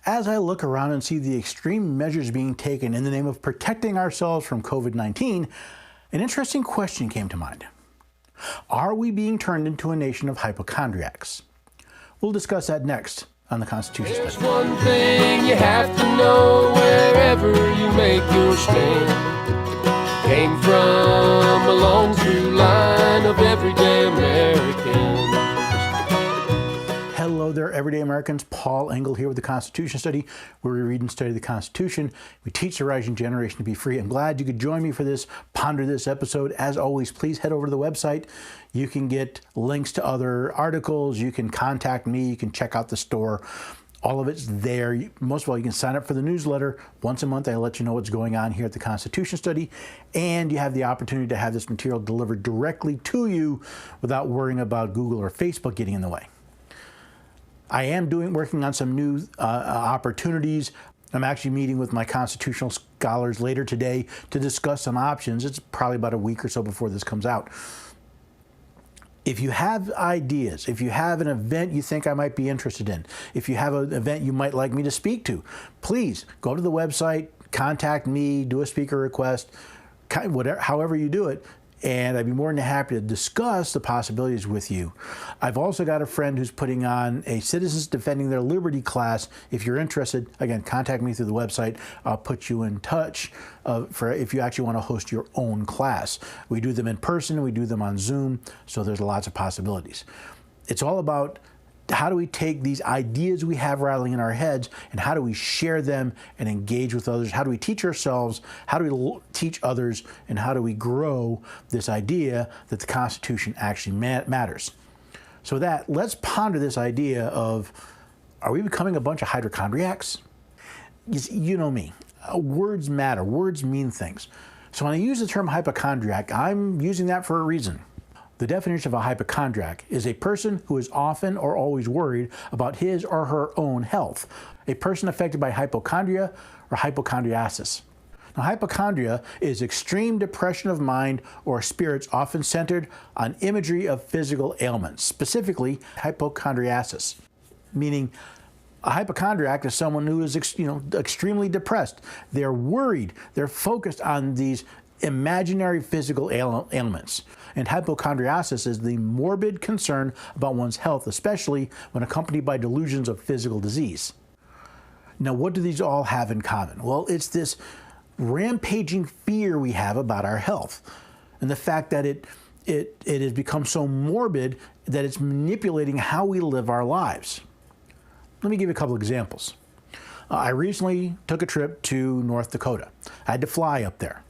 As I look around and see the extreme measures being taken in the name of protecting ourselves from COVID-19, an interesting question came to mind. Are we being turned into a nation of hypochondriacs? We'll discuss that next on the Constitution There's Study. one thing you have to know wherever you make your stand. Came from a long through line of everyday Americans. Hello there, everyday Americans. Paul Engel here with the Constitution Study, where we read and study the Constitution. We teach the rising generation to be free. I'm glad you could join me for this, ponder this episode. As always, please head over to the website. You can get links to other articles. You can contact me. You can check out the store. All of it's there. Most of all, you can sign up for the newsletter. Once a month, I let you know what's going on here at the Constitution Study, and you have the opportunity to have this material delivered directly to you without worrying about Google or Facebook getting in the way. I am working on some new opportunities. I'm actually meeting with my constitutional scholars later today to discuss some options. It's probably about a week or so before this comes out. If you have ideas, if you have an event you think I might be interested in, if you have an event you might like me to speak to, please go to the website, contact me, do a speaker request, however you do it, and I'd be more than happy to discuss the possibilities with you. I've also got a friend who's putting on a Citizens Defending Their Liberty class. If you're interested, again, contact me through the website. I'll put you in touch for if you actually want to host your own class. We do them in person, we do them on Zoom, so there's lots of possibilities. It's all about how do we take these ideas we have rattling in our heads and how do we share them and engage with others? How do we teach ourselves? How do we teach others? And how do we grow this idea that the Constitution actually matters? So with that, let's ponder this idea of, are we becoming a bunch of hypochondriacs? You know me. Words matter. Words mean things. So when I use the term hypochondriac, I'm using that for a reason. The definition of a hypochondriac is a person who is often or always worried about his or her own health, a person affected by hypochondria or hypochondriasis. Now, hypochondria is extreme depression of mind or spirits often centered on imagery of physical ailments, specifically hypochondriasis, meaning a hypochondriac is someone who is extremely depressed. They're worried. They're focused on these imaginary physical ailments. And hypochondriasis is the morbid concern about one's health, especially when accompanied by delusions of physical disease. Now, what do these all have in common? Well, it's this rampaging fear we have about our health and the fact that it has become so morbid that it's manipulating how we live our lives. Let me give you a couple examples. I recently took a trip to North Dakota. I had to fly up there.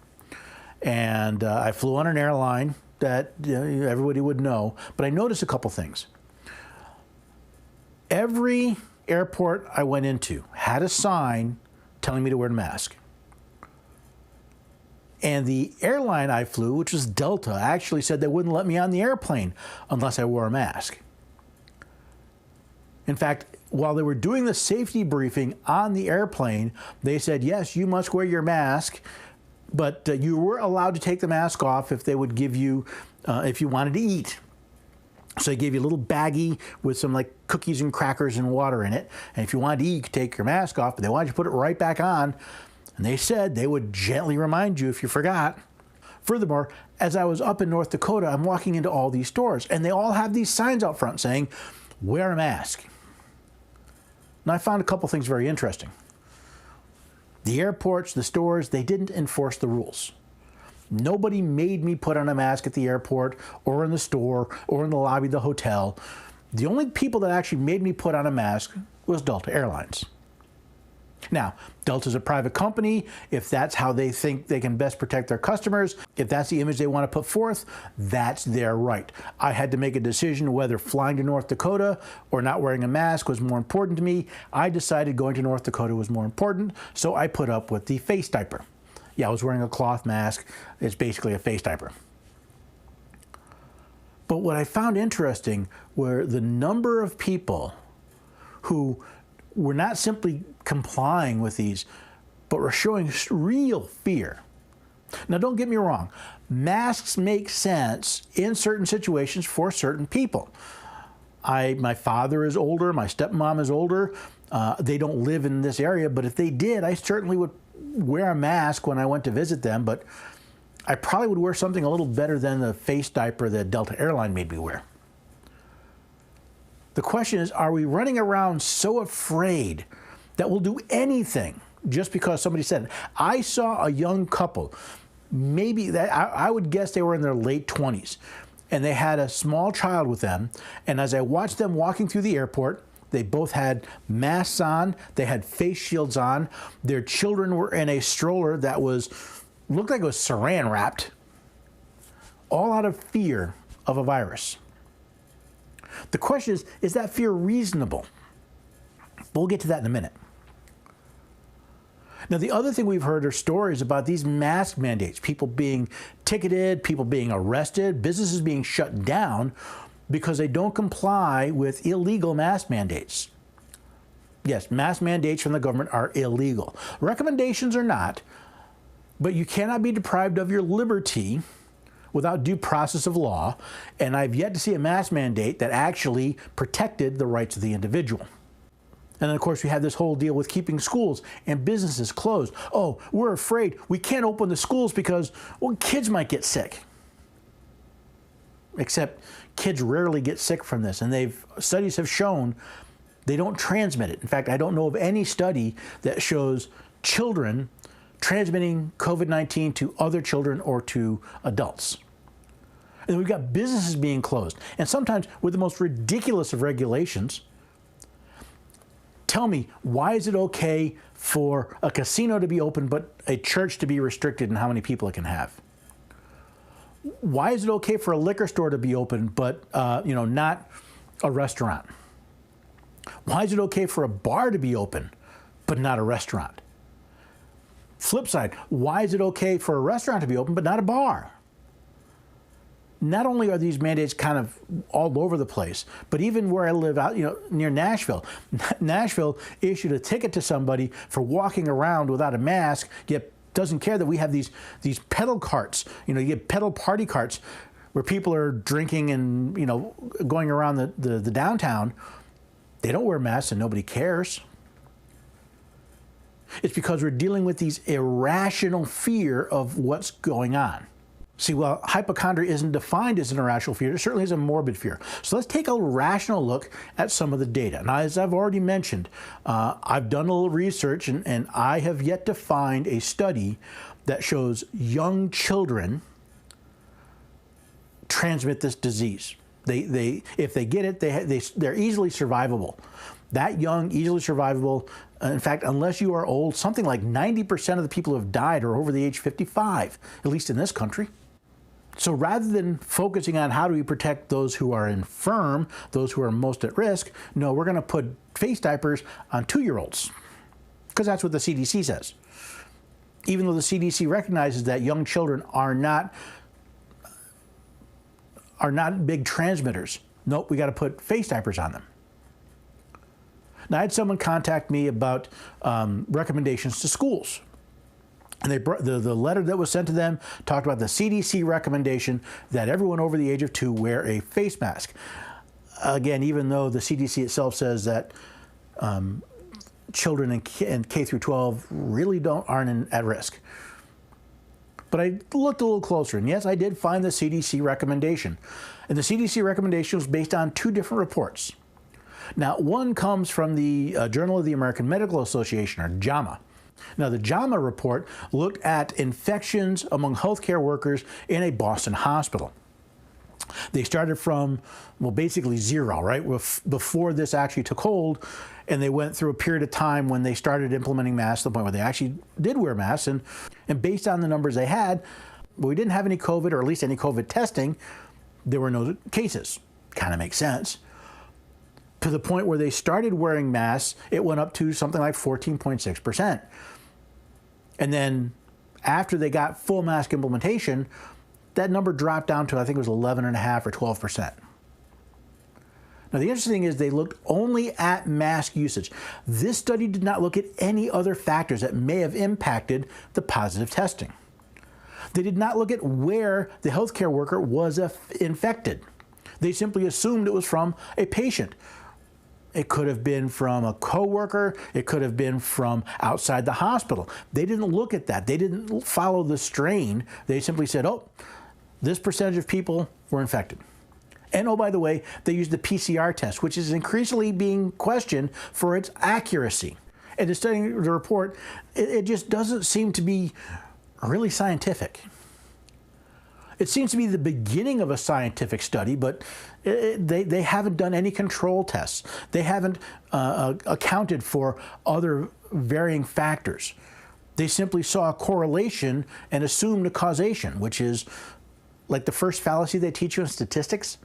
And I flew on an airline that everybody would know, but I noticed a couple things. Every airport I went into had a sign telling me to wear a mask. And the airline I flew, which was Delta, actually said they wouldn't let me on the airplane unless I wore a mask. In fact, while they were doing the safety briefing on the airplane, they said, yes, you must wear your mask, but you were allowed to take the mask off if they would give you, if you wanted to eat. So they gave you a little baggie with some like cookies and crackers and water in it. And if you wanted to eat, you could take your mask off, but they wanted you to put it right back on. And they said they would gently remind you if you forgot. Furthermore, as I was up in North Dakota, I'm walking into all these stores, and they all have these signs out front saying, wear a mask. And I found a couple things very interesting. The airports, the stores, they didn't enforce the rules. Nobody made me put on a mask at the airport or in the store or in the lobby of the hotel. The only people that actually made me put on a mask was Delta Airlines. Now, Delta's a private company. If that's how they think they can best protect their customers, if that's the image they want to put forth, that's their right. I had to make a decision whether flying to North Dakota or not wearing a mask was more important to me. I decided going to North Dakota was more important, so I put up with the face diaper. Yeah, I was wearing a cloth mask. It's basically a face diaper. But what I found interesting were the number of people who were not simply complying with these, but were showing real fear. Now, don't get me wrong. Masks make sense in certain situations for certain people. My father is older, my stepmom is older. They don't live in this area, but if they did, I certainly would wear a mask when I went to visit them, but I probably would wear something a little better than the face diaper that Delta Airline made me wear. The question is, are we running around so afraid that we'll do anything just because somebody said it? I saw a young couple, maybe that I would guess they were in their late 20s, and they had a small child with them, and as I watched them walking through the airport, they both had masks on, they had face shields on, their children were in a stroller that looked like it was saran wrapped, all out of fear of a virus. The question is that fear reasonable? We'll get to that in a minute. Now, the other thing we've heard are stories about these mask mandates, people being ticketed, people being arrested, businesses being shut down because they don't comply with illegal mask mandates. Yes, mask mandates from the government are illegal. Recommendations are not, but you cannot be deprived of your liberty without due process of law, and I've yet to see a mask mandate that actually protected the rights of the individual. And then, of course, we have this whole deal with keeping schools and businesses closed. Oh, we're afraid we can't open the schools because, well, kids might get sick. Except kids rarely get sick from this, and studies have shown they don't transmit it. In fact, I don't know of any study that shows children transmitting COVID-19 to other children or to adults. And we've got businesses being closed, and sometimes with the most ridiculous of regulations. Tell me, why is it okay for a casino to be open but a church to be restricted in how many people it can have? Why is it okay for a liquor store to be open but not a restaurant? Why is it okay for a bar to be open but not a restaurant? Flip side, why is it okay for a restaurant to be open but not a bar? Not only are these mandates kind of all over the place, but even where I live out, near Nashville, Nashville issued a ticket to somebody for walking around without a mask, yet doesn't care that we have these pedal carts. You get pedal party carts where people are drinking and, going around the downtown. They don't wear masks and nobody cares. It's because we're dealing with these irrational fear of what's going on. See, while hypochondria isn't defined as an irrational fear, it certainly is a morbid fear. So let's take a rational look at some of the data. Now, as I've already mentioned, I've done a little research, and I have yet to find a study that shows young children transmit this disease. If they get it, they're easily survivable. That young, easily survivable. In fact, unless you are old, something like 90% of the people who have died are over the age 55, at least in this country. So rather than focusing on how do we protect those who are infirm, those who are most at risk, no, we're going to put face diapers on 2-year-olds, because that's what the CDC says. Even though the CDC recognizes that young children are not big transmitters. Nope, we got to put face diapers on them. Now, I had someone contact me about recommendations to schools. And the letter that was sent to them talked about the CDC recommendation that everyone over the age of 2 wear a face mask. Again, even though the CDC itself says that children in K through 12 really aren't at risk. But I looked a little closer, and yes, I did find the CDC recommendation. And the CDC recommendation was based on 2 different reports. Now, one comes from the Journal of the American Medical Association, or JAMA. Now, the JAMA report looked at infections among healthcare workers in a Boston hospital. They started from, basically 0, right, before this actually took hold, and they went through a period of time when they started implementing masks to the point where they actually did wear masks, and based on the numbers they had, we didn't have any COVID, or at least any COVID testing. There were no cases. Kind of makes sense. To the point where they started wearing masks, it went up to something like 14.6%. And then after they got full mask implementation, that number dropped down to, I think it was 11.5 or 12%. Now, the interesting thing is they looked only at mask usage. This study did not look at any other factors that may have impacted the positive testing. They did not look at where the healthcare worker was infected. They simply assumed it was from a patient. It could have been from a coworker. It could have been from outside the hospital. They didn't look at that. They didn't follow the strain. They simply said, oh, this percentage of people were infected. And oh, by the way, they used the PCR test, which is increasingly being questioned for its accuracy. And in studying the report, it just doesn't seem to be really scientific. It seems to be the beginning of a scientific study, but they haven't done any control tests. They haven't accounted for other varying factors. They simply saw a correlation and assumed a causation, which is like the first fallacy they teach you in statistics.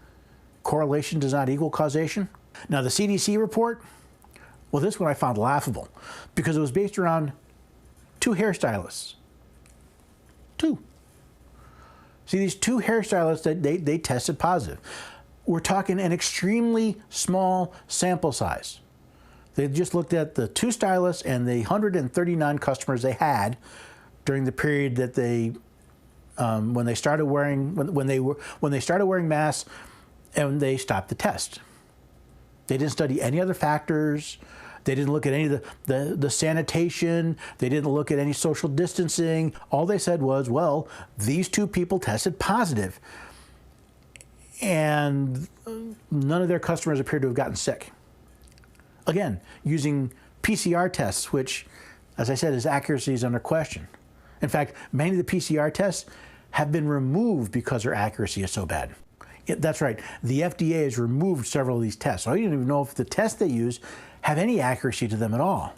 Correlation does not equal causation. Now the CDC report, well, this one I found laughable because it was based around 2 hairstylists. 2. See, these 2 hairstylists, that they tested positive. We're talking an extremely small sample size. They just looked at the 2 stylists and the 139 customers they had during the period that they, when they started wearing masks, and they stopped the test. They didn't study any other factors. They didn't look at any of the sanitation. They didn't look at any social distancing. All they said was, well, these 2 people tested positive, and none of their customers appeared to have gotten sick. Again, using PCR tests, which, as I said, its accuracy is under question. In fact, many of the PCR tests have been removed because their accuracy is so bad. That's right. The FDA has removed several of these tests. So I don't even know if the tests they use have any accuracy to them at all.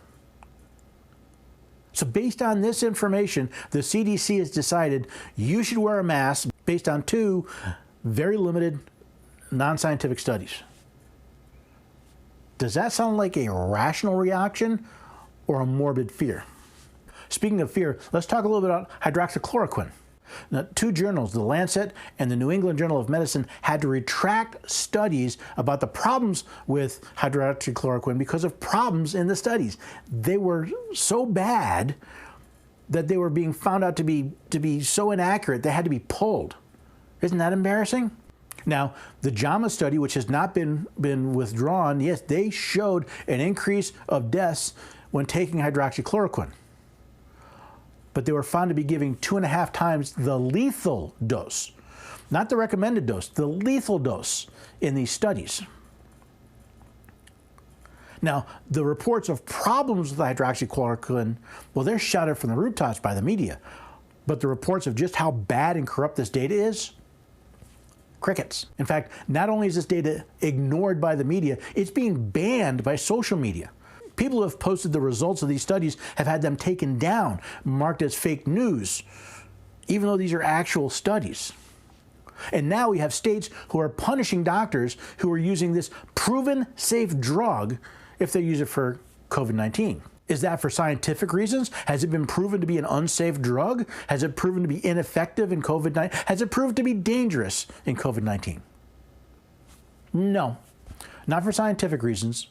So based on this information, the CDC has decided you should wear a mask based on 2 very limited non-scientific studies. Does that sound like a rational reaction or a morbid fear? Speaking of fear, let's talk a little bit about hydroxychloroquine. Now, 2 journals, the Lancet and the New England Journal of Medicine, had to retract studies about the problems with hydroxychloroquine because of problems in the studies. They were so bad that they were being found out to be so inaccurate they had to be pulled. Isn't that embarrassing? Now, the JAMA study, which has not been withdrawn, yes, they showed an increase of deaths when taking hydroxychloroquine. But they were found to be giving 2.5 times the lethal dose, not the recommended dose, the lethal dose in these studies. Now, the reports of problems with hydroxychloroquine, well, they're shouted from the rooftops by the media. But the reports of just how bad and corrupt this data is, crickets. In fact, not only is this data ignored by the media, it's being banned by social media. People who have posted the results of these studies have had them taken down, marked as fake news, even though these are actual studies. And now we have states who are punishing doctors who are using this proven safe drug if they use it for COVID-19. Is that for scientific reasons? Has it been proven to be an unsafe drug? Has it proven to be ineffective in COVID-19? Has it proved to be dangerous in COVID-19? No, not for scientific reasons,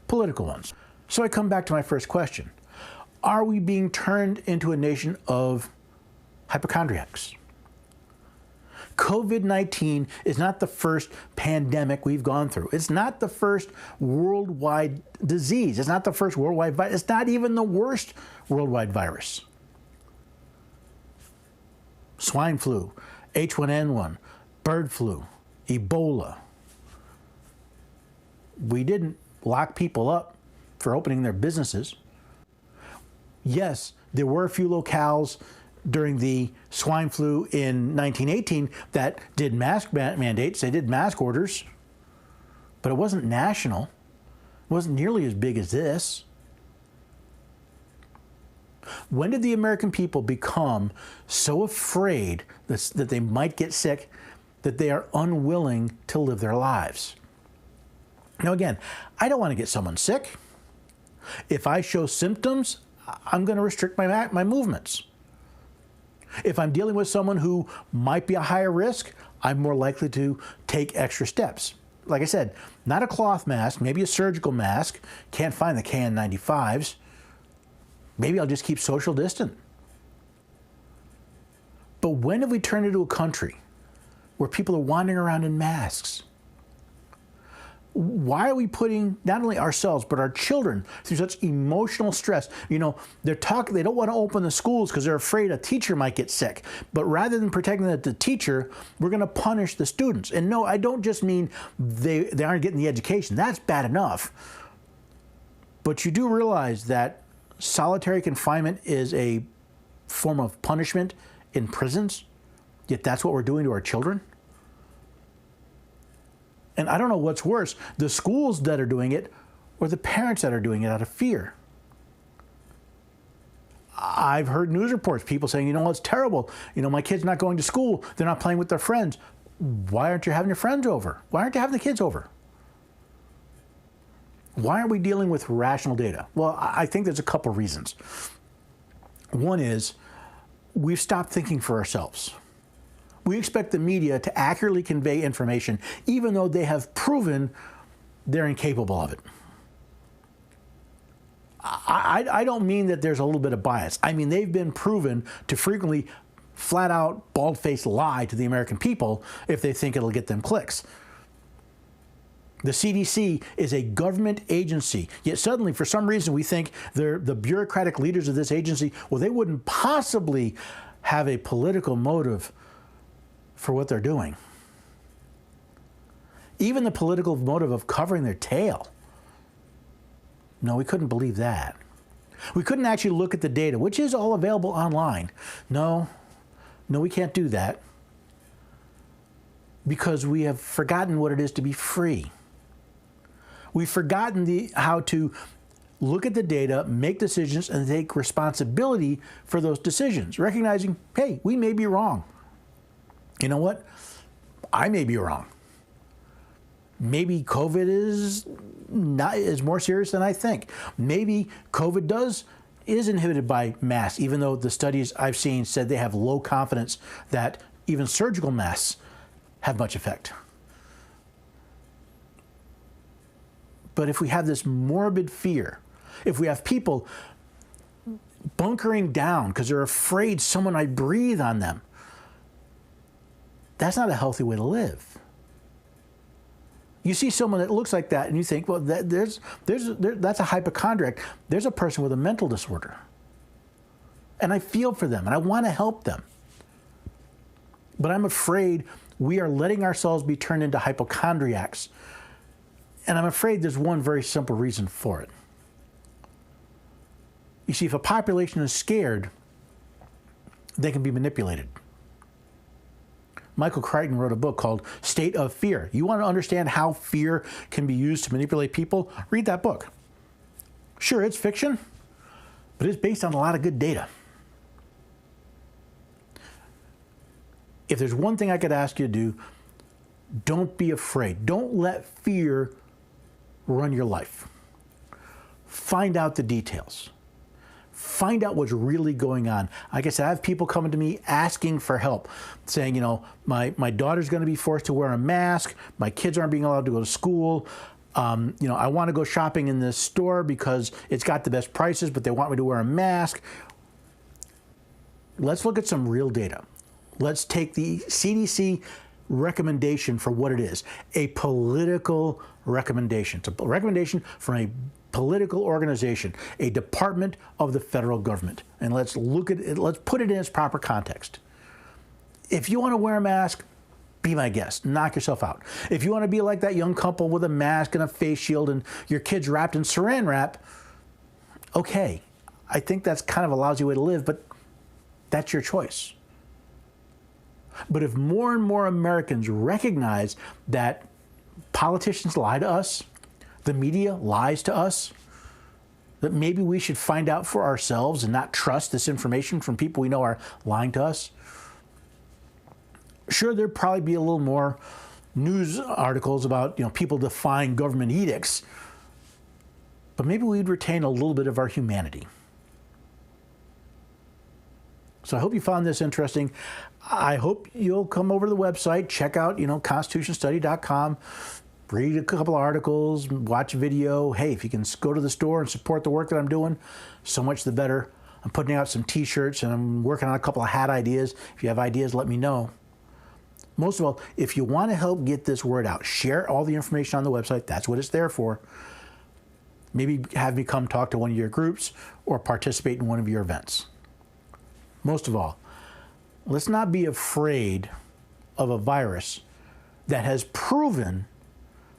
political ones. So I come back to my first question. Are we being turned into a nation of hypochondriacs? COVID-19 is not the first pandemic we've gone through. It's not the first worldwide disease. It's not the first worldwide virus. It's not even the worst worldwide virus. Swine flu, H1N1, bird flu, Ebola. We didn't lock people up for opening their businesses. Yes, there were a few locales during the swine flu in 1918 that did mask mandates. They did mask orders, but it wasn't national. It wasn't nearly as big as this. When did the American people become so afraid that they might get sick that they are unwilling to live their lives? Now again, I don't want to get someone sick. If I show symptoms, I'm going to restrict my movements. If I'm dealing with someone who might be a higher risk, I'm more likely to take extra steps. Like I said, not a cloth mask, maybe a surgical mask. Can't find the KN95s. Maybe I'll just keep social distant. But when have we turned into a country where people are wandering around in masks? Why are we putting not only ourselves but our children through such emotional stress? You know, they don't want to open the schools because they're afraid a teacher might get sick. But rather than protecting the teacher, we're going to punish the students. And no, I don't just mean they aren't getting the education. That's bad enough. But you do realize that solitary confinement is a form of punishment in prisons, yet that's what we're doing to our children. And I don't know what's worse, the schools that are doing it or the parents that are doing it out of fear. I've heard news reports, people saying, you know, it's terrible. You know, my kid's not going to school. They're not playing with their friends. Why aren't you having your friends over? Why aren't you having the kids over? Why aren't we dealing with rational data? Well, I think there's a couple reasons. One is we've stopped thinking for ourselves. We expect the media to accurately convey information, even though they have proven they're incapable of it. I don't mean that there's a little bit of bias. I mean, they've been proven to frequently flat out, bald-faced lie to the American people if they think it'll get them clicks. The CDC is a government agency, yet suddenly, for some reason, we think the bureaucratic leaders of this agency, well, they wouldn't possibly have a political motive for what they're doing. Even the political motive of covering their tail. No, we couldn't believe that. We couldn't actually look at the data, which is all available online. No, we can't do that because we have forgotten what it is to be free. We've forgotten how to look at the data, make decisions, and take responsibility for those decisions, recognizing, hey, we may be wrong. You know what? I may be wrong. Maybe COVID is more serious than I think. Maybe COVID is inhibited by masks, even though the studies I've seen said they have low confidence that even surgical masks have much effect. But if we have this morbid fear, if we have people bunkering down because they're afraid someone might breathe on them, that's not a healthy way to live. You see someone that looks like that and you think, well, that's a hypochondriac. There's a person with a mental disorder. And I feel for them and I want to help them. But I'm afraid we are letting ourselves be turned into hypochondriacs. And I'm afraid there's one very simple reason for it. You see, if a population is scared, they can be manipulated. Michael Crichton wrote a book called State of Fear. You want to understand how fear can be used to manipulate people? Read that book. Sure, it's fiction, but it's based on a lot of good data. If there's one thing I could ask you to do, don't be afraid. Don't let fear run your life. Find out the details. Find out what's really going on. Like I said, I have people coming to me asking for help, saying, you know, my daughter's going to be forced to wear a mask. My kids aren't being allowed to go to school. You know, I want to go shopping in this store because it's got the best prices, but they want me to wear a mask. Let's look at some real data. Let's take the CDC recommendation for what it is, a political recommendation. It's a recommendation from a political organization, a department of the federal government. And let's look at it, let's put it in its proper context. If you want to wear a mask, be my guest, knock yourself out. If you want to be like that young couple with a mask and a face shield and your kids wrapped in saran wrap, okay, I think that's kind of a lousy way to live, but that's your choice. But if more and more Americans recognize that politicians lie to us, the media lies to us, that maybe we should find out for ourselves and not trust this information from people we know are lying to us. Sure, there'd probably be a little more news articles about, you know, people defying government edicts, but maybe we'd retain a little bit of our humanity. So I hope you found this interesting. I hope you'll come over to the website, check out, constitutionstudy.com, read a couple of articles, watch a video. Hey, if you can go to the store and support the work that I'm doing, so much the better. I'm putting out some t-shirts and I'm working on a couple of hat ideas. If you have ideas, let me know. Most of all, if you want to help get this word out, share all the information on the website. That's what it's there for. Maybe have me come talk to one of your groups or participate in one of your events. Most of all, let's not be afraid of a virus that has proven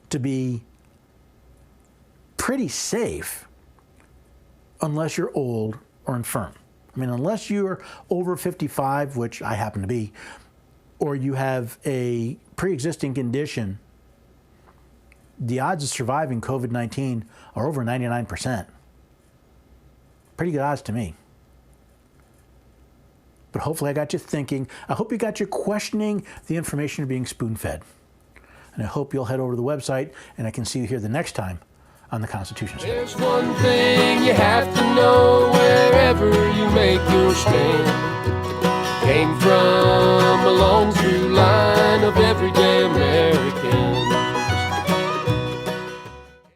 to be pretty safe unless you're old or infirm. I mean, unless you're over 55, which I happen to be, or you have a pre-existing condition, the odds of surviving COVID-19 are over 99%. Pretty good odds to me. But hopefully I got you thinking. I hope you got you questioning the information you're being spoon-fed. And I hope you'll head over to the website, and I can see you here the next time on the Constitution Study. There's one thing you have to know wherever you make your stand. Came from a long through line of everyday Americans.